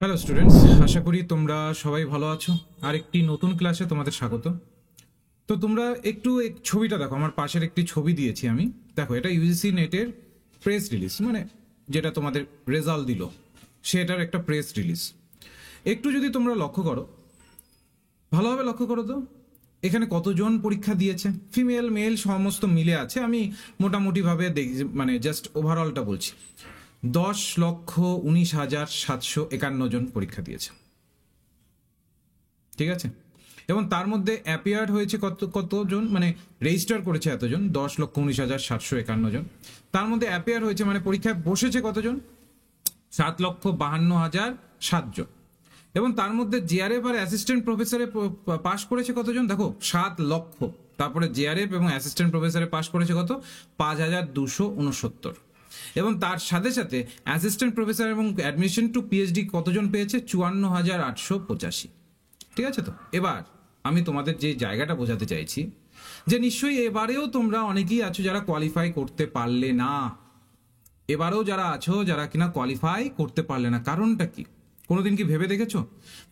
Hello students, আশা করি তোমরা সবাই ভালো আছো। আর একটি নতুন ক্লাসে তোমাদের স্বাগত। তো তোমরা একটু ছবিটা দেখো, আমার পাশের একটি ছবি দিয়েছি আমি। দেখো, এটা ইউজিসি নেটের প্রেস রিলিজ, মানে যেটা তোমাদের রেজাল্ট দিল সেটার একটা প্রেস রিলিজ। একটু যদি তোমরা লক্ষ্য করো, ভালোভাবে লক্ষ্য করো তো এখানে কতজন পরীক্ষা দিয়েছে, ফিমেল মেল সমস্ত মিলে আছে। আমি মোটামুটিভাবে দেখি, মানে জাস্ট ওভারঅলটা বলছি। 10,19,751 জন পরীক্ষা দিয়েছে, ঠিক আছে। এবং তার মধ্যে অ্যাপিয়ার্ড হয়েছে কতজন, মানে রেজিস্টার করেছে এতজন, 10,19,751 জন। তার মধ্যে অ্যাপিয়ার হয়েছে মানে পরীক্ষায় বসেছে কতজন, 7,52,007 জন। এবং তার মধ্যে জেআরএফ আর অ্যাসিস্ট্যান্ট প্রফেসরে পাশ করেছে কতজন, দেখো 7 লক্ষ। তারপরে জেআরএফ এবং অ্যাসিস্ট্যান্ট প্রফেসরে পাশ করেছে কত, 5,269। এবং তার সাথে সাথে অ্যাসিস্ট্যান্ট প্রফেসর এবং অ্যাডমিশন টু পিএইচডি কতজন পেয়েছে, 54,885। ঠিক আছে। তো এবার আমি তোমাদের যে জায়গাটা বোঝাতে চাইছি, যে নিশ্চয়ই এবারেও তোমরা অনেকেই আছো যারা কোয়ালিফাই করতে পারলে না। এবারেও যারা আছো যারা কিনা কোয়ালিফাই করতে পারলে না, কারণটা কি কোনোদিন কি ভেবে দেখেছো?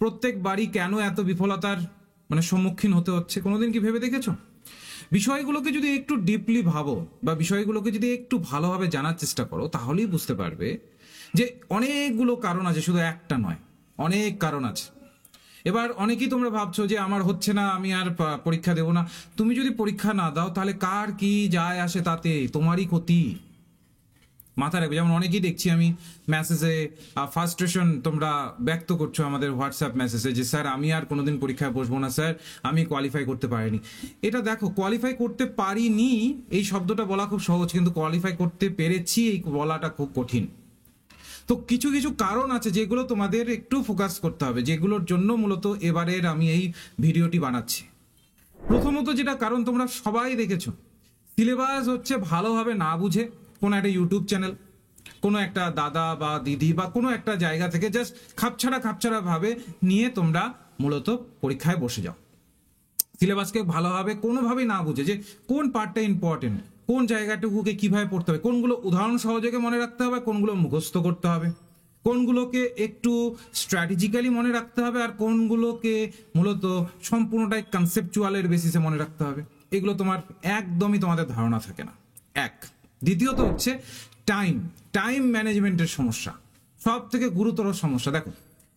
প্রত্যেকবারই কেন এত বিফলতার মানে সম্মুখীন হতে হচ্ছে, কোনোদিন কি ভেবে দেখেছো? বিষয়গুলোকে যদি একটু ডিপলি ভাবো বা বিষয়গুলোকে যদি একটু ভালোভাবে জানার চেষ্টা করো, তাহলেই বুঝতে পারবে যে অনেকগুলো কারণ আছে, শুধু একটা নয়, অনেক কারণ আছে। এবার অনেকেই তোমরা ভাবছো যে আমার হচ্ছে না, আমি আর পরীক্ষা দেবো না। তুমি যদি পরীক্ষা না দাও তাহলে কার কি যায় আসে, তাতে তোমারই ক্ষতি। মাথা রাখবে। যেমন অনেকেই দেখছি আমি মেসেজে ফার্স্ট্রেশন তোমরা ব্যক্ত করছো আমাদের হোয়াটসঅ্যাপ মেসেজে, যে স্যার আমি আর কোনোদিন পরীক্ষায় বসবো না, স্যার আমি কোয়ালিফাই করতে পারিনি। এটা দেখো, কোয়ালিফাই করতে পারিনি এই শব্দটা বলা খুব সহজ, কিন্তু কোয়ালিফাই করতে পেরেছি এই বলাটা খুব কঠিন। তো কিছু কিছু কারণ আছে যেগুলো তোমাদের একটু ফোকাস করতে হবে, যেগুলোর জন্য মূলত এবারের আমি এই ভিডিওটি বানাচ্ছি। প্রথমত যেটা কারণ তোমরা সবাই দেখেছো, সিলেবাস হচ্ছে ভালোভাবে না বুঝে কোনো একটা ইউটিউব চ্যানেল, কোনো একটা দাদা বা দিদি বা কোনো একটা জায়গা থেকে জাস্ট খাপছাড়া ভাবে নিয়ে তোমরা মূলত পরীক্ষায় বসে যাও। সিলেবাসকে ভালোভাবে কোনোভাবেই না বুঝে যে কোন পার্টটা ইম্পর্টেন্ট, কোন জায়গাটুকুকে কিভাবে পড়তে হবে, কোনগুলো উদাহরণ সহযোগে মনে রাখতে হবে, কোনগুলো মুখস্থ করতে হবে, কোনগুলোকে একটু স্ট্র্যাটেজিক্যালি মনে রাখতে হবে, আর কোনগুলোকে মূলত সম্পূর্ণটাই কনসেপচুয়ালের বেসিসে মনে রাখতে হবে। এগুলো তোমার একদমই তোমাদের ধারণা থাকে না। এক। দ্বিতীয়ত হচ্ছে টাইম টাইম ম্যানেজমেন্টের সমস্যা, সব থেকে গুরুতর সমস্যা। দেখো,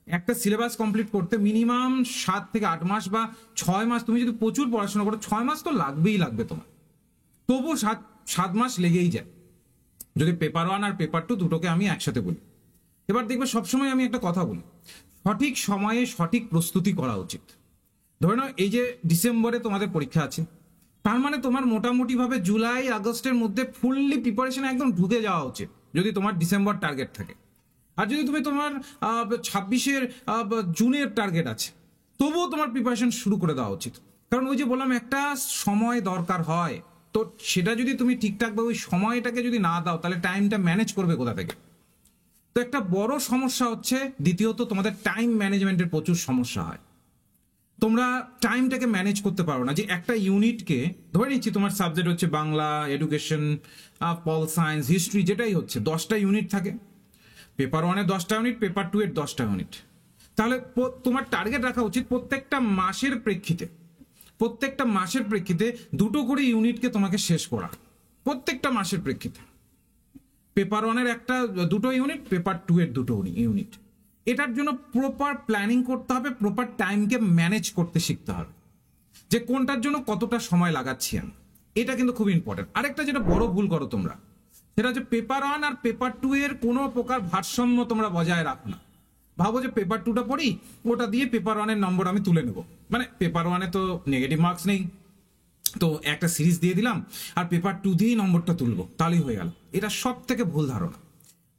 একটা সিলেবাস কমপ্লিট করতে মিনিমাম 7 থেকে 8 মাস বা 6 মাস, তুমি যদি প্রচুর পড়াশোনা করো 6 মাস তো লাগবেই লাগবে তোমার, তবু 7 মাস লেগেই যায় যদি পেপার 1 আর পেপার 2 দুটোকে আমি একসাথে বলি। এবার দেখবে সবসময় আমি একটা কথা বলি, সঠিক সময়ে সঠিক প্রস্তুতি করা উচিত। ধরে নাও এই যে ডিসেম্বরে তোমাদের পরীক্ষা আছে, তার মানে তোমার মোটামুটি ভাবে জুলাই আগস্টের মধ্যে ফুললি প্রিপারেশন একদম ঢুকে যাওয়া উচিত, যদি তোমার ডিসেম্বর টার্গেট থাকে। আর যদি তুমি তোমার 26-এর জুনের টার্গেট আছে, তবুও তোমার প্রিপারেশন শুরু করে দেওয়া উচিত। কারণ ওই যে বললাম, একটা সময় দরকার হয়, তো সেটা যদি তুমি ঠিকঠাকভাবে ওই সময়টাকে যদি না দাও, তাহলে টাইমটা ম্যানেজ করবে কোথা থেকে? তো একটা বড় সমস্যা হচ্ছে, দ্বিতীয়ত তোমাদের টাইম ম্যানেজমেন্টের প্রচুর সমস্যা হয়। তোমরা টাইমটাকে ম্যানেজ করতে পারো না। যে একটা ইউনিটকে ধরে নিচ্ছি, তোমার সাবজেক্ট হচ্ছে Bangla, education, pol science, history, যেটাই হচ্ছে 10টা ইউনিট থাকে। পেপার 1-এ 10টা ইউনিট, পেপার 2-এর 10টা ইউনিট। তাহলে তোমার টার্গেট রাখা উচিত প্রত্যেকটা মাসের প্রেক্ষিতে দুটো করে ইউনিটকে তোমাকে শেষ করা, প্রত্যেকটা মাসের প্রেক্ষিতে। পেপার 1-এর দুটো ইউনিট, পেপার 2-এর দুটো ইউনিট। এটার জন্য প্রপার প্ল্যানিং করতে হবে, প্রপার টাইমকে ম্যানেজ করতে শিখতে হবে, যে কোনটার জন্য কতটা সময় লাগাচ্ছি আমি। এটা কিন্তু খুব ইম্পর্টেন্ট। আরেকটা যেটা বড় ভুল করো তোমরা, সেটা হচ্ছে পেপার 1 আর পেপার 2 এর কোনো প্রকার ভারসাম্য তোমরা বজায় রাখো না। ভাবো যে পেপার 2টা পড়ি, ওটা দিয়ে পেপার 1-এর নম্বর আমি তুলে নেব। মানে পেপার 1-এ তো নেগেটিভ মার্কস নেই, তো একটা সিরিজ দিয়ে দিলাম আর পেপার 2 দিয়েই নম্বরটা তুলবো, তাহলেই হয়ে গেল। এটা সব থেকে ভুল ধারণা।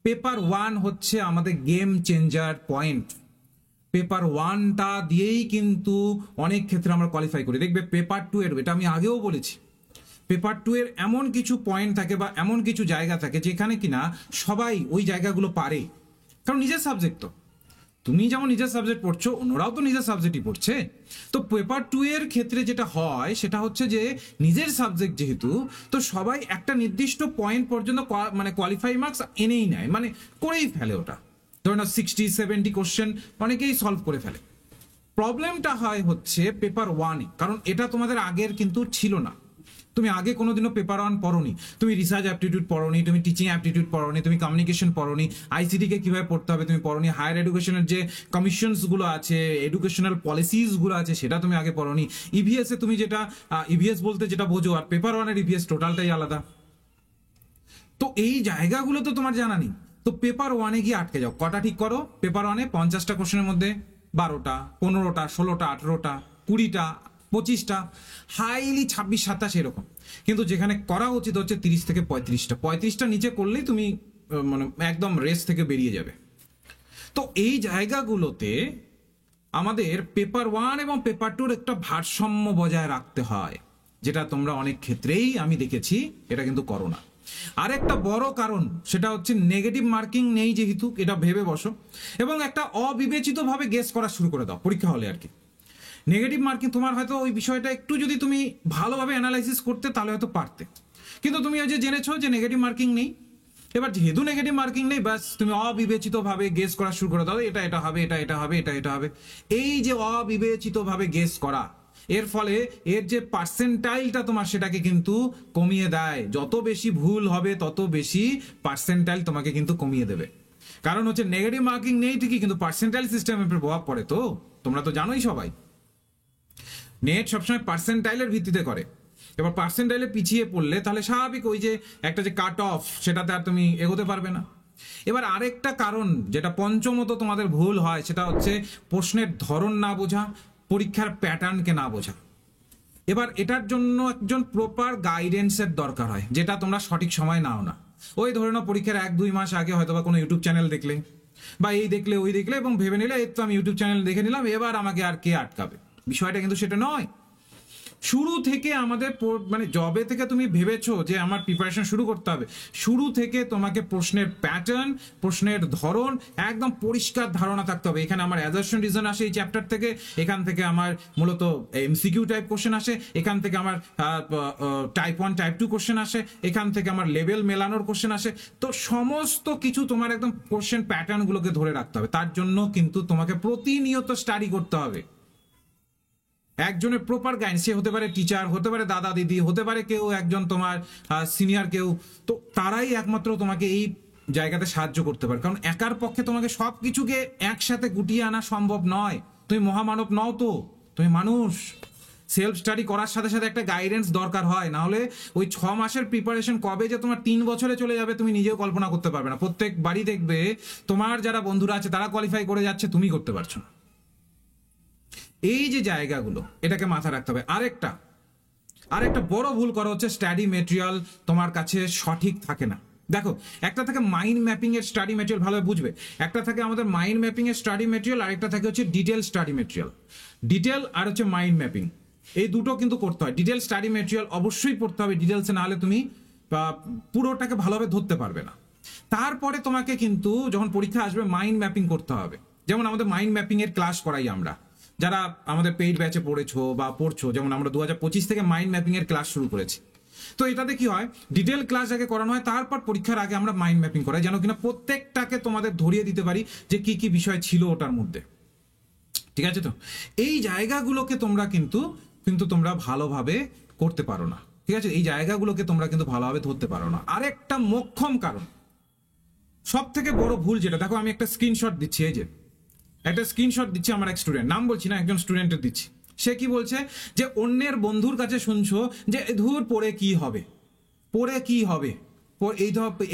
পেপার 1 হচ্ছে আমাদের গেম চেঞ্জার পয়েন্ট। পেপার 1টা দিয়েই কিন্তু অনেক ক্ষেত্রে আমরা কোয়ালিফাই করি। দেখবে পেপার 2 এর, এটা আমি আগেও বলেছি, পেপার 2 এর এমন কিছু পয়েন্ট থাকে বা এমন কিছু জায়গা থাকে যেখানে কিনা সবাই ওই জায়গাগুলো পারে, কারণ নিজের সাবজেক্ট। তো তুমি যেমন নিজের সাবজেক্ট পড়ছো, অন্যরাও তো নিজের সাবজেক্টই পড়ছে। তো পেপার 2 এর ক্ষেত্রে যেটা হয় সেটা হচ্ছে যে নিজের সাবজেক্ট যেহেতু, তো সবাই একটা নির্দিষ্ট পয়েন্ট পর্যন্ত মানে কোয়ালিফাই মার্কস এনেই নেয়, মানে করেই ফেলে ওটা। তো ধরে নাও 60-70 কোশ্চেন অনেকেই সলভ করে ফেলে। প্রবলেমটা হয় হচ্ছে পেপার ওয়ানে, কারণ এটা তোমাদের আগের কিন্তু ছিল না। তুমি আগে কোনোদিনও পেপার ওয়ান পড়োনি, তুমি রিসার্চ অ্যাপটিটিউড পড়োনি, তুমি টিচিং অ্যাপটিটিউড পড়োনি, তুমি কমিউনিকেশন পড়োনি, আইসিটি কে কিভাবে পড়তে হবে তুমি পড়োনি, হায়ার এডুকেশনের যে কমিশনস গুলো আছে, এডুকেশনাল পলিসিস গুলো আছে সেটা তুমি আগে পড়োনি। ইভিএস এ তুমি যেটা ইভিএস বলতে যেটা বোঝো আর পেপার ওয়ানের ইভিএস টোটালটাই আলাদা। তো এই জায়গাগুলো তো তোমার জানা নেই। তো পেপার ওয়ানে গিয়ে আটকে যাও। কটা ঠিক করো? পেপার ওয়ানে 50টা কোশ্চেনের মধ্যে 12টা, 15টা, 16টা, 18টা, 20টা, 25টা, হাইলি 26-27 এরকম। কিন্তু যেখানে করা উচিত হচ্ছে 30 থেকে 35টা। 35টা নিচে করলেই তুমি মানে একদম রেস থেকে বেরিয়ে যাবে। তো এই জায়গাগুলোতে আমাদের পেপার ওয়ান এবং পেপার টুর একটা ভারসাম্য বজায় রাখতে হয়, যেটা তোমরা অনেক ক্ষেত্রেই আমি দেখেছি এটা কিন্তু করো না। আর একটা বড় কারণ সেটা হচ্ছে নেগেটিভ মার্কিং নেই যেহেতু, এটা ভেবে বসো এবং একটা অবিবেচিতভাবে গেস করা শুরু করে দাও পরীক্ষা হলে আর কি। নেগেটিভ মার্কিং তোমার হয়তো ওই বিষয়টা একটু যদি তুমি ভালোভাবে অ্যানালাইসিস করতে তাহলে হয়তো পারতে, কিন্তু তুমি ওই যে জেনেছো যে নেগেটিভ মার্কিং নেই, এবার যেহেতু নেগেটিভ মার্কিং নেই ব্যাস তুমি অবিবেচিতভাবে গেস করা শুরু করে দাও, এটা এটা হবে, এটা এটা হবে, এটা এটা হবে। এই যে অবিবেচিতভাবে গেস করা, এর ফলে এর যে পার্সেন্টাইলটা তোমার সেটাকে কিন্তু কমিয়ে দেয়। যত বেশি ভুল হবে তত বেশি পার্সেন্টাইল তোমাকে কিন্তু কমিয়ে দেবে। কারণ হচ্ছে নেগেটিভ মার্কিং নেই ঠিকই, কিন্তু পার্সেন্টাইল সিস্টেমের প্রভাব পড়ে। তো তোমরা তো জানোই সবাই, নেট সবসময় পার্সেন্টাইলের ভিত্তিতে করে। এবার পার্সেন্টাইলে পিছিয়ে পড়লে তাহলে স্বাভাবিক ওই যে একটা যে কাট অফ সেটাতে আর তুমি এগোতে পারবে না। এবার আরেকটা কারণ যেটা পঞ্চমত তোমাদের ভুল হয় সেটা হচ্ছে প্রশ্নের ধরন না বোঝা, পরীক্ষার প্যাটার্নকে না বোঝা। এবার এটার জন্য একজন প্রপার গাইডেন্সের দরকার হয়, যেটা তোমরা সঠিক সময় নাও না। ওই ধরে নাও পরীক্ষার 1-2 মাস আগে হয়তো বা কোনো ইউটিউব চ্যানেল দেখলে বা এই দেখলে ওই দেখলে এবং ভেবে নিলে এই তো আমি ইউটিউব চ্যানেল দেখে নিলাম, এবার আমাকে আর কে আটকাবে। বিষয়টা কিন্তু সেটা নয়। শুরু থেকে আমাদের মানে জবে থেকে তুমি ভেবেছো যে আমার প্রিপারেশন শুরু করতে হবে, শুরু থেকে তোমাকে প্রশ্নের প্যাটার্ন, প্রশ্নের ধরন একদম পরিষ্কার ধারণা থাকতে হবে। এখানে আমার অ্যাজারশন রিজন আসে এই চ্যাপ্টার থেকে, এখান থেকে আমার মূলত এমসিকিউ টাইপ কোশ্চেন আসে, এখান থেকে আমার টাইপ 1 টাইপ 2 কোশ্চেন আসে, এখান থেকে আমার লেভেল মেলানোর কোশ্চেন আসে। তো সমস্ত কিছু তোমার একদম কোশ্চেন প্যাটার্ন গুলোকে ধরে রাখতে হবে। তার জন্য কিন্তু তোমাকে প্রতিনিয়ত স্টাডি করতে হবে। একজনের প্রপার গাইড, সে হতে পারে টিচার, হতে পারে দাদা দিদি, হতে পারে কেউ একজন তোমার সিনিয়র কেউ, তো তারাই একমাত্র তোমাকে এই জায়গাতে সাহায্য করতে পারে। কারণ একার পক্ষে তোমাকে সবকিছুকে একসাথে গুটিয়ে আনা সম্ভব নয়। তুমি মহামানব নও, তো তুমি মানুষ। সেলফ স্টাডি করার সাথে সাথে একটা গাইডেন্স দরকার হয়, না হলে ওই 6 মাসের প্রিপারেশন কবে যে তোমার 3 বছরে চলে যাবে তুমি নিজেও কল্পনা করতে পারবে না। প্রত্যেক বাড়ি দেখবে তোমার যারা বন্ধুরা আছে তারা কোয়ালিফাই করে যাচ্ছে, তুমি করতে পারছো না। এই যে জায়গাগুলো এটাকে মাথায় রাখতে হবে। আরেকটা বড় ভুল করা হচ্ছে স্টাডি মেটেরিয়াল তোমার কাছে সঠিক থাকে না। দেখো, একটা থাকে মাইন্ড ম্যাপিং এর স্টাডি মেটেরিয়াল, ভালোভাবে বুঝবে। একটা থাকে আমাদের মাইন্ড ম্যাপিং এর স্টাডি মেটেরিয়াল, আরেকটা থাকে হচ্ছে ডিটেল স্টাডি মেটেরিয়াল। ডিটেল আর হচ্ছে মাইন্ড ম্যাপিং, এই দুটো কিন্তু করতে হয়। ডিটেল স্টাডি মেটেরিয়াল অবশ্যই পড়তে হবে, ডিটেলসে না হলে তুমি পুরোটাকে ভালোভাবে ধরতে পারবে না। তারপরে তোমাকে কিন্তু যখন পরীক্ষা আসবে মাইন্ড ম্যাপিং করতে হবে। যেমন আমাদের মাইন্ড ম্যাপিং এর ক্লাস করাই আমরা, যারা আমাদের পেইড ব্যাচে পড়েছো বা পড়ছো, যেমন আমরা 2025 থেকে মাইন্ড ম্যাপিং এর ক্লাস শুরু করেছি। তো এটাতে কি হয়, ডিটেল ক্লাস আগে করানো হয়, তারপর পরীক্ষার আগে আমরা মাইন্ড ম্যাপিং করাই, যেন কিনা প্রত্যেকটাকে তোমাদের ধরিয়ে দিতে পারি যে কি কি বিষয় ছিল ওটার মধ্যে। ঠিক আছে? তো এই জায়গাগুলোকে তোমরা কিন্তু তোমরা ভালোভাবে করতে পারো না। ঠিক আছে? এই জায়গাগুলোকে তোমরা কিন্তু ভালোভাবে ধরতে পারো না। আরেকটা মোক্ষম কারণ, সব থেকে বড় ভুল যেটা, দেখো আমি একটা স্ক্রিনশট দিচ্ছি, এই যে একটা স্ক্রিনশট দিচ্ছি আমার এক স্টুডেন্ট, নাম বলছি না, একজন স্টুডেন্টের দিচ্ছি। সে কি বলছে যে অন্যের বন্ধুর কাছে শুনছো যে ধুর পড়ে কি হবে, পড়ে কি হবে,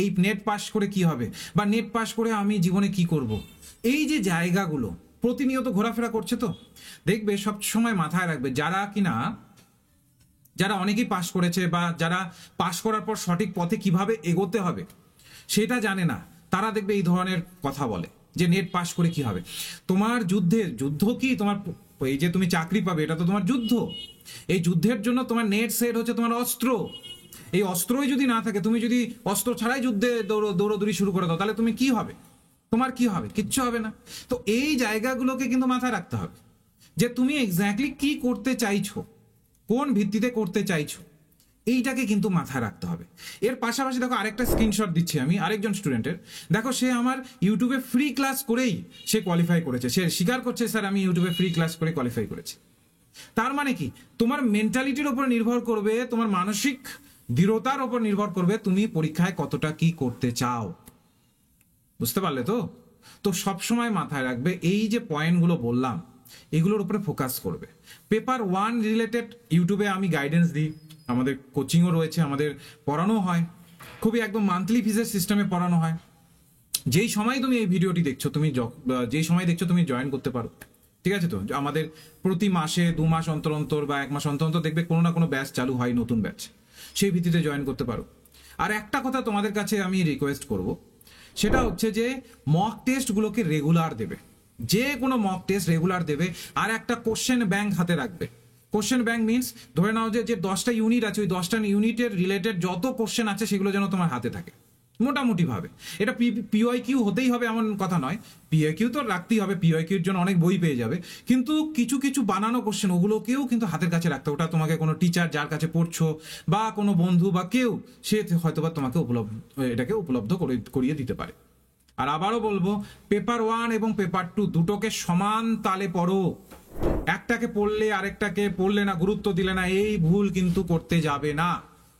এই নেট পাস করে কি হবে, বা নেট পাস করে আমি জীবনে কি করব। এই যে জায়গাগুলো প্রতিনিয়ত ঘোরাফেরা করছে। তো দেখবে সব সময় মাথায় রাখবে, যারা অনেকেই পাস করেছে বা যারা পাস করার পর সঠিক পথে কিভাবে এগোতে হবে সেটা জানে না, তারা দেখবে এই ধরনের কথা বলে যে নেট পাস করে কি হবে। তোমার যুদ্ধ কি তোমার এই যে তুমি চাকরি পাবে, এটা তো তোমার যুদ্ধ। এই যুদ্ধের জন্য তোমার নেট সেট হচ্ছে তোমার অস্ত্র। এই অস্ত্রই যদি না থাকে, তুমি যদি অস্ত্র ছাড়াই যুদ্ধে দৌড়দৌড়ি শুরু করে দাও, তাহলে তুমি কি হবে, তোমার কি হবে? কিচ্ছু হবে না। তো এই জায়গাগুলোকে কিন্তু মাথায় রাখতে হবে যে তুমি এক্স্যাক্টলি কি করতে চাইছো, কোন ভিত্তিতে করতে চাইছো, এইটাকে কিন্তু মাথায় রাখতে হবে। এর পাশাপাশি দেখো আরেকটা স্ক্রিনশট দিচ্ছি আমি আরেকজন স্টুডেন্টের। দেখো সে আমার ইউটিউবে ফ্রি ক্লাস করেই সে কোয়ালিফাই করেছে, সে স্বীকার করছে স্যার আমি ইউটিউবে ফ্রি ক্লাস করে কোয়ালিফাই করেছি। তার মানে কি, তোমার মেন্টালিটির উপর নির্ভর করবে, তোমার মানসিক দৃঢ়তার উপর নির্ভর করবে তুমি পরীক্ষায় কতটা কি করতে চাও। বুঝতে পারলে তো? তো সবসময় মাথায় রাখবে এই যে পয়েন্টগুলো বললাম এগুলোর উপরে ফোকাস করবে। পেপার 1 রিলেটেড ইউটিউবে আমি গাইডেন্স দিই, আমাদের কোচিংও রয়েছে, আমাদের পড়ানো হয়, খুবই একদম মান্থলি ফিজের সিস্টেমে পড়ানো হয়। যেই সময় তুমি এই ভিডিওটি দেখছো, তুমি যেই সময় দেখছো তুমি জয়েন করতে পারো। ঠিক আছে তো? আমাদের প্রতি মাসে 2 মাস অন্তর অন্তর বা 1 মাস অন্তর অন্তর দেখবে কোনো না কোনো ব্যাচ চালু হয়, নতুন ব্যাচ, সেই ভিত্তিতে জয়েন করতে পারো। আর একটা কথা তোমাদের কাছে আমি রিকোয়েস্ট করব, সেটা হচ্ছে যে মক টেস্টগুলোকে রেগুলার দেবে, যে কোনো মক টেস্ট রেগুলার দেবে। আর একটা কোশ্চেন ব্যাংক হাতে রাখবে। কোশ্চেন ব্যাংক মিনস ধরে নাও যে 10টা ইউনিট আছে, ওই 10টা ইউনিটের রিলেটেড যত কোশ্চেন আছে সেগুলো যেন তোমার হাতে থাকে মোটামুটি ভাবে। এটা পিওয়াইকিউ হতেই হবে এমন কথা নয়, পিওয়াইকিউ তো রাখতেই হবে, পিওয়াইকিউর জন্য অনেক বই পেয়ে যাবে, কিন্তু কিছু কিছু বানানো কোশ্চেন ওগুলোকেও কিন্তু হাতের কাছে রাখতে। ওটা তোমাকে কোনো টিচার যার কাছে পড়ছো বা কোনো বন্ধু বা কেউ, সে হয়তোবা তোমাকে এটাকে উপলব্ধ করিয়ে দিতে পারে। আর আবারও বলবো, পেপার 1 এবং পেপার 2 দুটোকে সমান তালে পড়ো। একটাকে পড়লে আরেকটাকে পড়লে না, গুরুত্ব দিলে না, এই ভুল কিন্তু করতে যাবে না।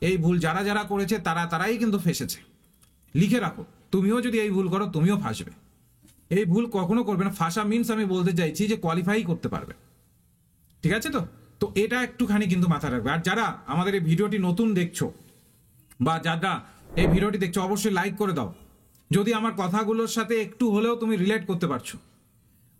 এই ভুল যারা যারা করেছে তারাই কিন্তু ফেসেছে। লিখে রাখো, তুমিও যদি এই ভুল করো তুমিও ফাঁসবে। এই ভুল কখনো করবে না। ফাঁসা মিনস আমি বলতে চাইছি যে কোয়ালিফাই করতে পারবে। ঠিক আছে তো? তো এটা একটুখানি কিন্তু মাথায় রাখবে। আর যারা আমাদের এই ভিডিওটি নতুন দেখছো বা যারা এই ভিডিওটি দেখছো, অবশ্যই লাইক করে দাও যদি আমার কথাগুলোর সাথে একটু হলেও তুমি রিলেট করতে পারছো।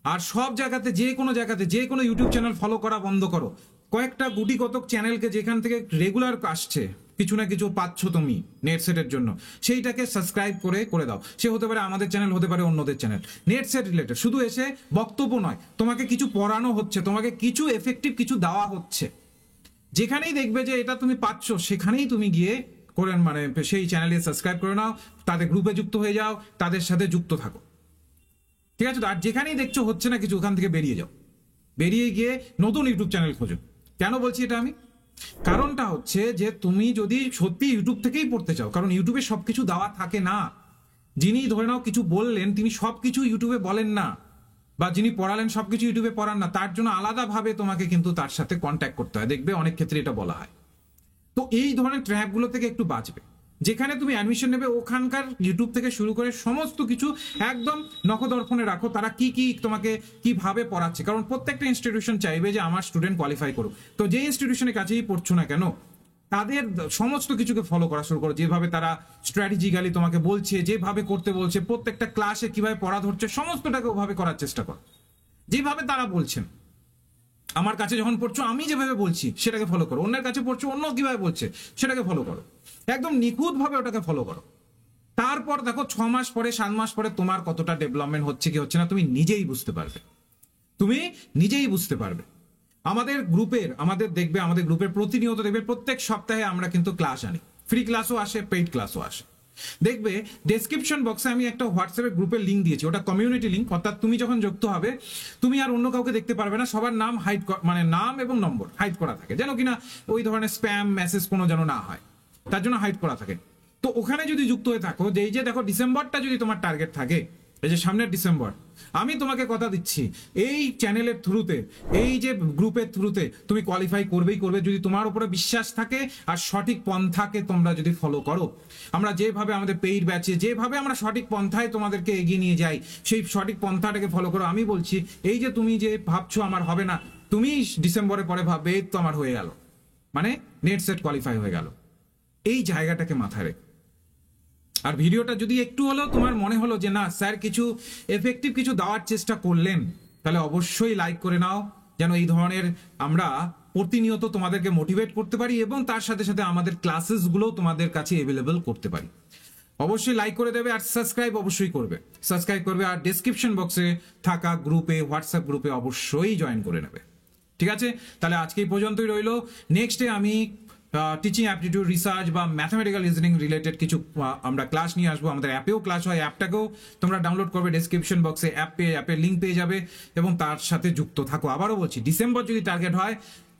আর সব জায়গাতে, যে কোনো জায়গাতে, যে কোনো ইউটিউব চ্যানেল ফলো করা বন্ধ করো। কয়েকটা গুটি কতক চ্যানেলকে যেখান থেকে রেগুলার আসছে, কিছু না কিছু পাচ্ছ তুমি নেট সেটের জন্য, সেইটাকে সাবস্ক্রাইব করে দাও। সে হতে পারে আমাদের চ্যানেল, হতে পারে অন্যদের চ্যানেল, নেট সেট রিলেটেড। শুধু এসে বক্তব্য নয়, তোমাকে কিছু পড়ানো হচ্ছে, তোমাকে কিছু এফেক্টিভ কিছু দেওয়া হচ্ছে। যেখানেই দেখবে যে এটা তুমি পাচ্ছ, সেখানেই তুমি গিয়ে করেন মানে সেই চ্যানেলে সাবস্ক্রাইব করে নাও, তাদের গ্রুপে যুক্ত হয়ে যাও, তাদের সাথে যুক্ত থাকো। ঠিক আছে তো? আর যেখানেই দেখছো হচ্ছে না কিছু, ওখান থেকে বেরিয়ে যাও, বেরিয়ে গিয়ে নতুন ইউটিউব চ্যানেল খোঁজো। কেন বলছি এটা আমি? কারণটা হচ্ছে যে তুমি যদি সত্যি ইউটিউব থেকেই পড়তে চাও, কারণ ইউটিউবে সবকিছু দেওয়া থাকে না। যিনি ধরে নাও কিছু বললেন, তিনি সবকিছু ইউটিউবে বলেন না, বা যিনি পড়ালেন সবকিছু ইউটিউবে পড়ান না। তার জন্য আলাদাভাবে তোমাকে কিন্তু তার সাথে কন্ট্যাক্ট করতে হয়। দেখবে অনেক ক্ষেত্রে এটা বলা হয়। তো এই ধরনের ট্র্যাপগুলো থেকে একটু বাঁচবে। যেখানে তুমি অ্যাডমিশন নেবে ওখানকার ইউটিউব থেকে শুরু করে সমস্ত কিছু একদম নখদর্পণে রাখো, তারা কি কি তোমাকে কিভাবে পড়াচ্ছে। কারণ প্রত্যেকটা ইনস্টিটিউশন চাইবে যে আমার স্টুডেন্ট কোয়ালিফাই করুক। তো যে ইনস্টিটিউশনের কাছেই পড়ছো না কেন, তাদের সমস্ত কিছুকে ফলো করা শুরু করো। যেভাবে তারা স্ট্র্যাটেজিক্যালি তোমাকে বলছে, যেভাবে করতে বলছে, প্রত্যেকটা ক্লাসে কিভাবে পড়া ধরছে, সমস্তটাকে ওভাবে করার চেষ্টা করো যেভাবে তারা বলছেন। আমার কাছে যখন পড়ছো আমি যেভাবে বলছি সেটাকে ফলো করো, অন্যের কাছে পড়ছো অন্য কিভাবে বলছে সেটাকে ফলো করো, একদম নিখুঁত ভাবে ওটাকে ফলো করো। তারপর দেখো 6 মাস পরে 7 মাস পরে তোমার কতটা ডেভেলপমেন্ট হচ্ছে কি হচ্ছে না তুমি নিজেই বুঝতে পারবে। তুমি নিজেই বুঝতে পারবে। আমাদের গ্রুপের প্রতিনিয়ত দেখবে প্রত্যেক সপ্তাহে আমরা কিন্তু ক্লাস আনি, ফ্রি ক্লাসও আসে, পেইড ক্লাসও আসে। দেখবে ডেসক্রিপশন বক্সে আমি একটা হোয়াটসঅ্যাপের গ্রুপের লিঙ্ক দিয়েছি, ওটা কমিউনিটি লিঙ্ক। অর্থাৎ তুমি যখন যুক্ত হবে তুমি আর অন্য কাউকে দেখতে পারবে না, সবার নাম হাইড, মানে নাম এবং নম্বর হাইড করা থাকে, যেন কিনা ওই ধরনের স্প্যাম মেসেজ কোনো যেন না হয়, তার জন্য হাইড করা থাকে। তো ওখানে যদি যুক্ত হয়ে থাকো, যে এই যে দেখো ডিসেম্বরটা যদি তোমার টার্গেট থাকে, এই যে সামনের ডিসেম্বর, আমি তোমাকে কথা দিচ্ছি এই চ্যানেলের থ্রুতে, এই যে গ্রুপের থ্রুতে তুমি কোয়ালিফাই করবেই করবে, যদি তোমার উপরে বিশ্বাস থাকে আর সঠিক পন্থাকে তোমরা যদি ফলো করো। আমরা যেভাবে আমাদের পেইড ব্যাচে যেভাবে আমরা সঠিক পন্থায় তোমাদেরকে এগিয়ে নিয়ে যাই, সেই সঠিক পন্থাটাকে ফলো করো। আমি বলছি এই যে তুমি যে ভাবছো আমার হবে না, তুমি ডিসেম্বরের পরে ভাববে এই তো আমার হয়ে গেল, মানে নেট সেট কোয়ালিফাই হয়ে গেল। এই জায়গাটাকে মাথায় রেখো। আর ভিডিওটা যদি একটু হলেও তোমার মনে হলো যে না স্যার কিছু এফেক্টিভ কিছু দেওয়ার চেষ্টা করলেন, তাহলে অবশ্যই লাইক করে নাও, যেন এই ধরনের আমরা প্রতিনিয়ত তোমাদেরকে মোটিভেট করতে পারি এবং তার সাথে সাথে আমাদের ক্লাসেসগুলো তোমাদের কাছে অ্যাভেলেবল করতে পারি। অবশ্যই লাইক করে দেবে আর সাবস্ক্রাইব অবশ্যই করবে আর ডেসক্রিপশন বক্সে থাকা গ্রুপে, হোয়াটসঅ্যাপ গ্রুপে অবশ্যই জয়েন করে নেবে। ঠিক আছে, তাহলে আজকে এই পর্যন্তই রইল। নেক্সটে আমি টিচিং অ্যাপটিটিউড, রিসার্চ বা ম্যাথামেটিক্যাল রিজনিং রিলেটেড কিছু আমরা ক্লাস নিয়ে আসবো। আমাদের অ্যাপেও ক্লাস হয়, অ্যাপটাকেও তোমরা ডাউনলোড করবে, ডেসক্রিপশন বক্সে অ্যাপের লিঙ্ক পেয়ে যাবে এবং তার সাথে যুক্ত থাকো। আবারও বলছি, ডিসেম্বর যদি টার্গেট হয়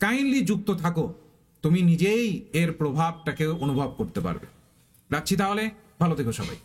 কাইন্ডলি যুক্ত থাকো। তুমি নিজেই এর প্রভাবটাকে অনুভব করতে পারবে। রাখছি তাহলে, ভালো থেকো সবাই।